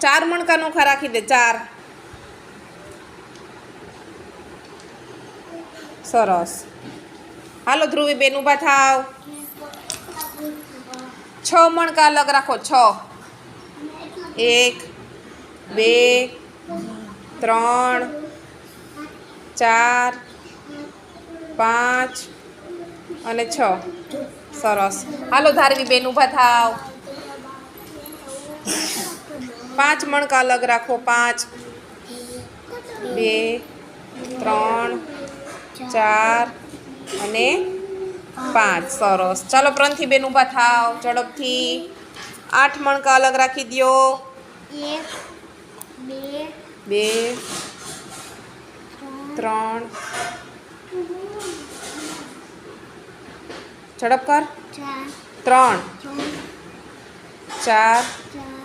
4 મણકા નોખા રાખી દે 4 સરસ હાલો ધ્રુવી બેન ઊભા થાવ 6 મણકા અલગ રાખો 6 1 2 3 4 5 અને 6 સરસ હાલો ધારવી બેન ઊભા થાવ 5 મણકા અલગ રાખો 5 2 3 4 અને 5 સરસ ચાલો પ્રંથી બેન ઊભા થાવ ઝડપથી 8 મણકા અલગ રાખી દો 1 2 3 ઝડપ કર 3 4 4